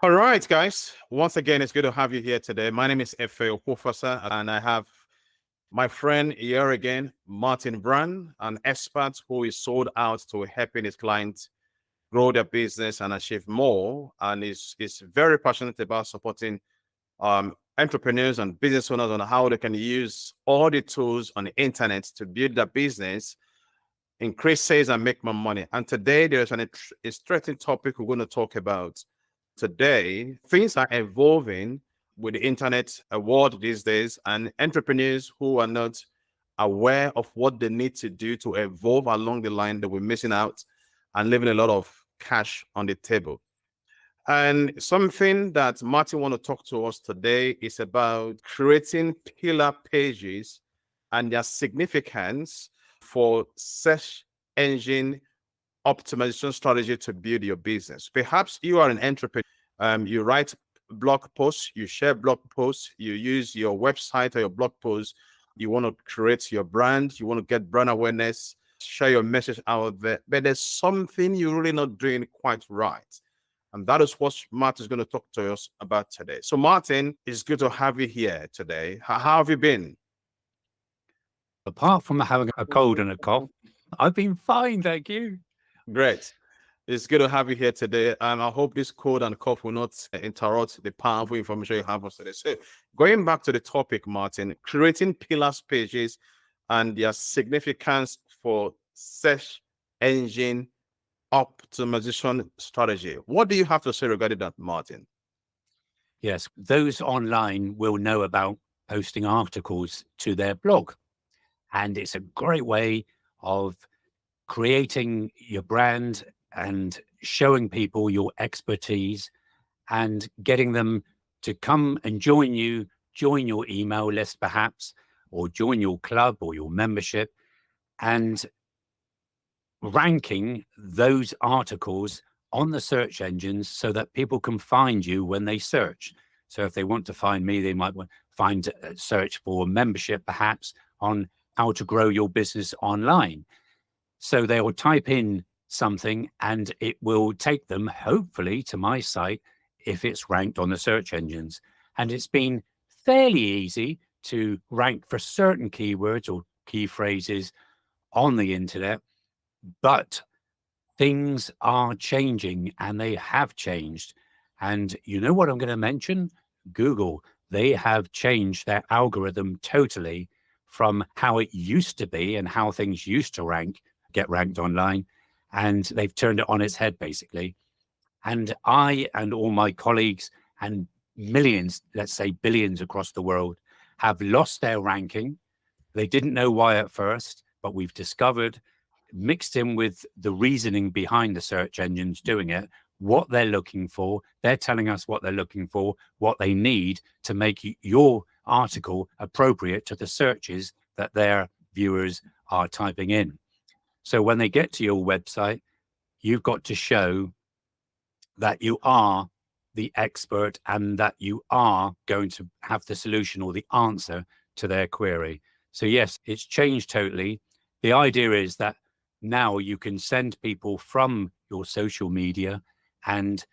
All right, guys. Once again, it's good to have you here today. My name is SEO Professor, and I have my friend here again, Martyn Brown, an expert who is sold out to helping his clients grow their business and achieve more, and is very passionate about supporting entrepreneurs and business owners on how they can use all the tools on the internet to build their business, increase sales, and make more money. And today, there's an interesting topic we're going to talk about. Today, things are evolving with the internet world these days, and entrepreneurs who are not aware of what they need to do to evolve along the line, they were missing out and leaving a lot of cash on the table. And something that Martyn want to talk to us today is about creating pillar pages and their significance for search engine optimization strategy to build your business. Perhaps you are an entrepreneur. You write blog posts, you share blog posts, you use your website or your blog posts. You want to create your brand, you want to get brand awareness, share your message out there, but there's something you're really not doing quite right. And that is what Martyn is going to talk to us about today. So Martyn, it's good to have you here today. How have you been? Apart from having a cold and a cough, I've been fine, thank you. Great. It's good to have you here today. And I hope this cold and cough will not interrupt the powerful information you have for us today. So going back to the topic, Martyn, creating pillars pages and their significance for search engine optimization strategy. What do you have to say regarding that, Martyn? Yes, those online will know about posting articles to their blog. And it's a great way of creating your brand and showing people your expertise and getting them to come and join you, join your email list perhaps, or join your club or your membership, and ranking those articles on the search engines so that people can find you when they search. So if they want to find me, they might find search for membership perhaps on how to grow your business online. So they will type in something and it will take them hopefully to my site if it's ranked on the search engines. And it's been fairly easy to rank for certain keywords or key phrases on the internet, but things are changing and they have changed. And you know what I'm going to mention? Google. They have changed their algorithm totally from how it used to be and how things used to get ranked online. And they've turned it on its head, basically. And I and all my colleagues and millions, let's say billions across the world, have lost their ranking. They didn't know why at first, but we've discovered, mixed in with the reasoning behind the search engines doing it, what they're looking for. They're telling us what they're looking for, what they need to make your article appropriate to the searches that their viewers are typing in. So when they get to your website, you've got to show that you are the expert and that you are going to have the solution or the answer to their query. So yes, it's changed totally. The idea is that now you can send people from your social media and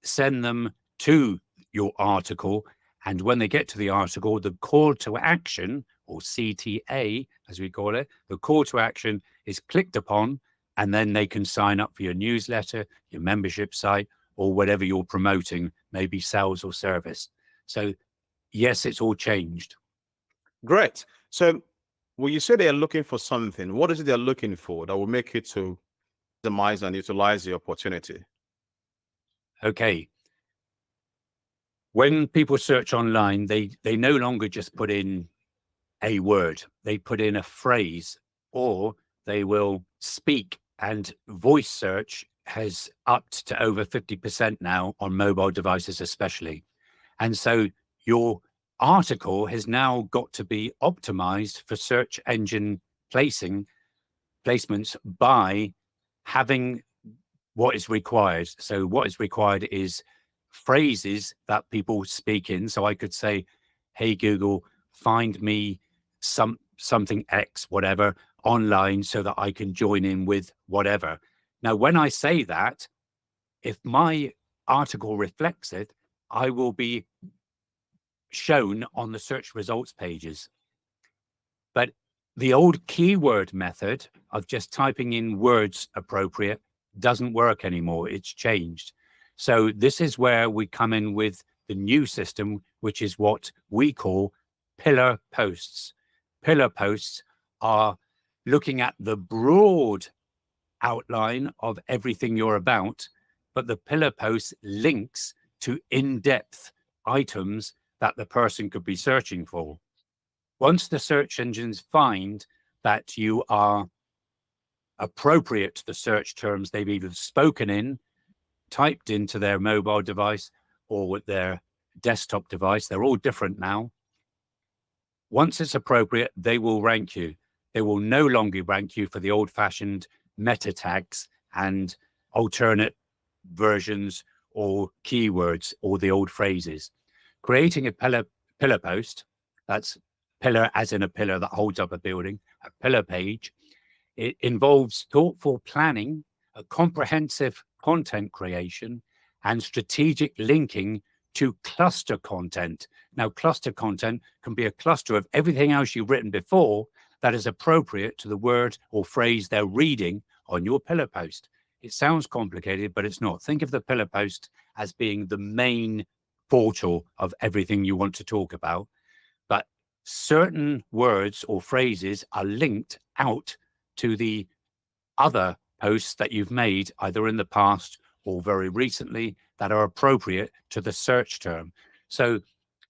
send them to your article. And when they get to the article, the call to action, or CTA, as we call it, the call to action is clicked upon, and then they can sign up for your newsletter, your membership site, or whatever you're promoting, maybe sales or service. So yes, it's all changed. Great. So when you say they are looking for something, what is it they're looking for that will make it to optimize and utilize the opportunity? Okay. When people search online, they no longer just put in a word. They put in a phrase, or they will speak, and voice search has upped to over 50% now on mobile devices especially. And so your article has now got to be optimized for search engine placements by having what is required. So what is required is phrases that people speak in. So I could say, hey, Google, find me something X, whatever, online so that I can join in with whatever. Now, when I say that, if my article reflects it, I will be shown on the search results pages. But the old keyword method of just typing in words appropriate doesn't work anymore. It's changed. So this is where we come in with the new system, which is what we call pillar posts. Pillar posts are looking at the broad outline of everything you're about, but the pillar post links to in-depth items that the person could be searching for. Once the search engines find that you are appropriate to the search terms they've either spoken in, typed into their mobile device, or with their desktop device, they're all different now. Once it's appropriate, they will rank you. They will no longer rank you for the old-fashioned meta tags and alternate versions or keywords or the old phrases. Creating a pillar post, that's pillar as in a pillar that holds up a building, a pillar page, it involves thoughtful planning, a comprehensive content creation, and strategic linking to cluster content. Now, cluster content can be a cluster of everything else you've written before that is appropriate to the word or phrase they're reading on your pillar post. It sounds complicated, but it's not. Think of the pillar post as being the main portal of everything you want to talk about. But certain words or phrases are linked out to the other posts that you've made either in the past or very recently that are appropriate to the search term. So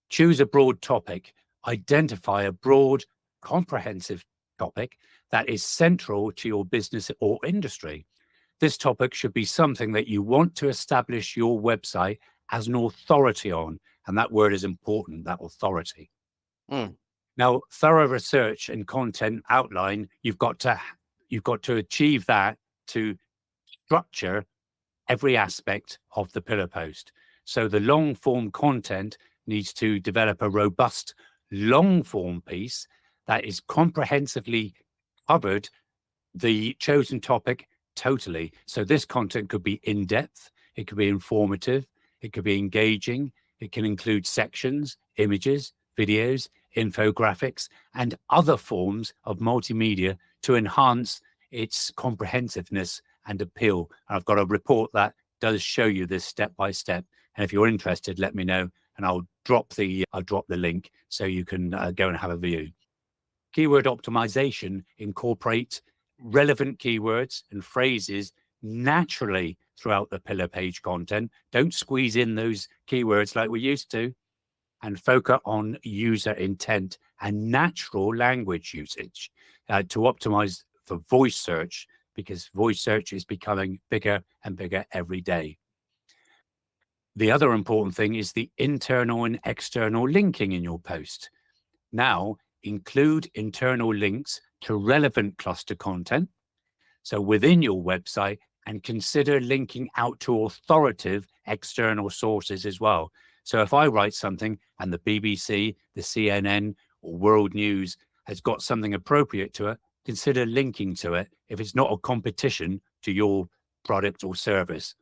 choose a broad topic, identify a broad, comprehensive topic that is central to your business or industry. This topic should be something that you want to establish your website as an authority on. And that word is important, that authority. Now, thorough research and content outline, you've got to achieve that to structure every aspect of the pillar post. So the long form content needs to develop a robust long form piece that is comprehensively covered the chosen topic totally. So this content could be in depth, it could be informative, it could be engaging, it can include sections, images, videos, infographics, and other forms of multimedia to enhance its comprehensiveness and appeal. And I've got a report that does show you this step by step. And if you're interested, let me know, and I'll drop the link so you can go and have a view. Keyword optimization incorporates relevant keywords and phrases naturally throughout the pillar page content. Don't squeeze in those keywords like we used to, and focus on user intent and natural language usage to optimize for voice search, because voice search is becoming bigger and bigger every day. The other important thing is the internal and external linking in your post. Now, include internal links to relevant cluster content, so within your website, and consider linking out to authoritative external sources as well. So if I write something and the BBC, the CNN, or World News has got something appropriate to it, consider linking to it if it's not a competition to your product or service.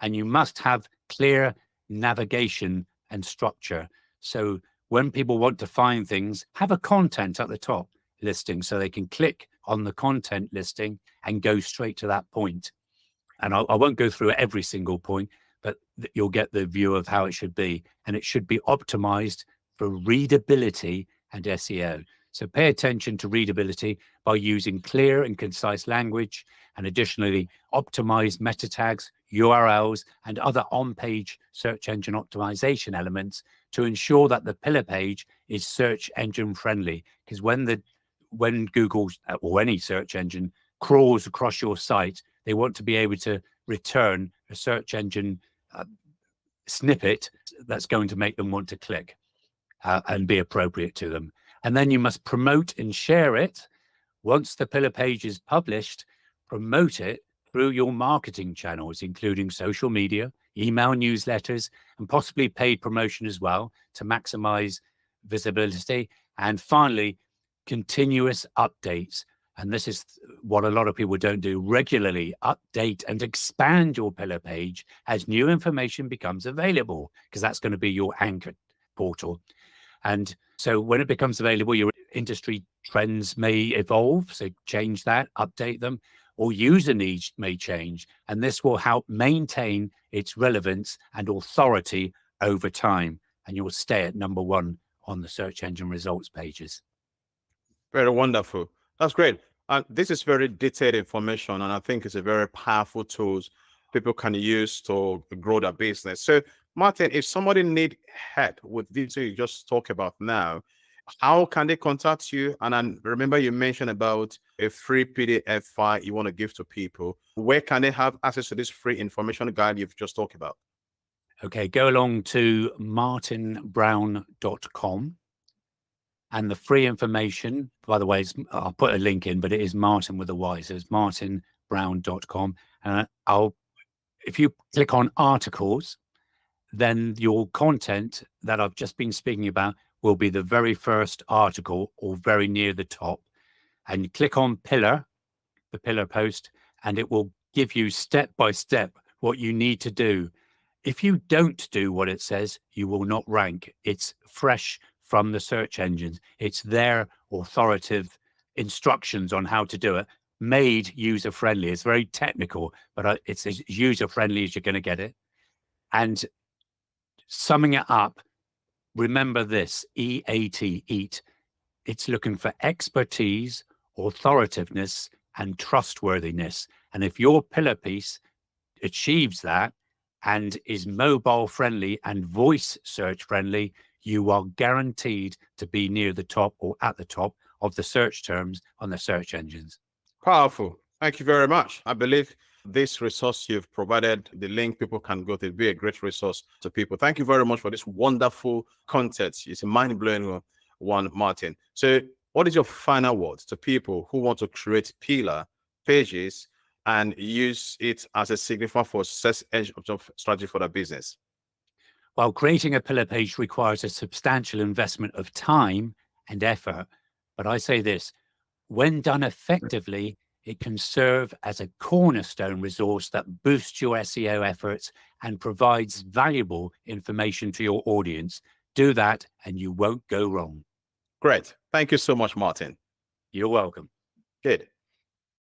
And you must have clear navigation and structure. So when people want to find things, have a content at the top listing so they can click on the content listing and go straight to that point. And I won't go through every single point, but you'll get the view of how it should be. And it should be optimized for readability and SEO. So pay attention to readability by using clear and concise language, and additionally optimize meta tags, URLs, and other on-page search engine optimization elements to ensure that the pillar page is search engine friendly. Because when Google or any search engine crawls across your site, they want to be able to return a search engine snippet that's going to make them want to click and be appropriate to them. And then you must promote and share it. Once the pillar page is published, promote it through your marketing channels, including social media, email newsletters, and possibly paid promotion as well to maximize visibility. And finally, continuous updates. and this is what a lot of people don't do regularly, update and expand your pillar page as new information becomes available, because that's going to be your anchor portal. And so when it becomes available, your industry trends may evolve. So change that, update them, or user needs may change. And this will help maintain its relevance and authority over time. And you'll stay at number one on the search engine results pages. Very wonderful. That's great. And this is very detailed information, and I think it's a very powerful tools people can use to grow their business. So, Martyn, if somebody need help with this you just talk about now, how can they contact you? And I remember you mentioned about a free PDF file you want to give to people. Where can they have access to this free information guide you've just talked about? Okay, go along to martynbrown.com. And the free information, by the way, I'll put a link in, but it is Martyn with a Y. So it's martynbrown.com. And if you click on articles, then your content that I've just been speaking about will be the very first article or very near the top. And you click on pillar, the pillar post, and it will give you step by step what you need to do. If you don't do what it says, you will not rank. It's fresh from the search engines. It's their authoritative instructions on how to do it, made user-friendly. It's very technical, but it's as user-friendly as you're going to get it. And summing it up, remember this, EAT, EAT. It's looking for expertise, authoritativeness, and trustworthiness. And if your pillar piece achieves that and is mobile friendly and voice search friendly, you are guaranteed to be near the top or at the top of the search terms on the search engines. Powerful. Thank you very much. I believe this resource you've provided, the link people can go to, be a great resource to people. Thank you very much for this wonderful content. It's a mind-blowing one, Martyn. So what is your final words to people who want to create pillar pages and use it as a signifier for success strategy for their business? While creating a pillar page requires a substantial investment of time and effort, but I say this, when done effectively, it can serve as a cornerstone resource that boosts your SEO efforts and provides valuable information to your audience. Do that and you won't go wrong. Great. Thank you so much, Martyn. You're welcome. Good.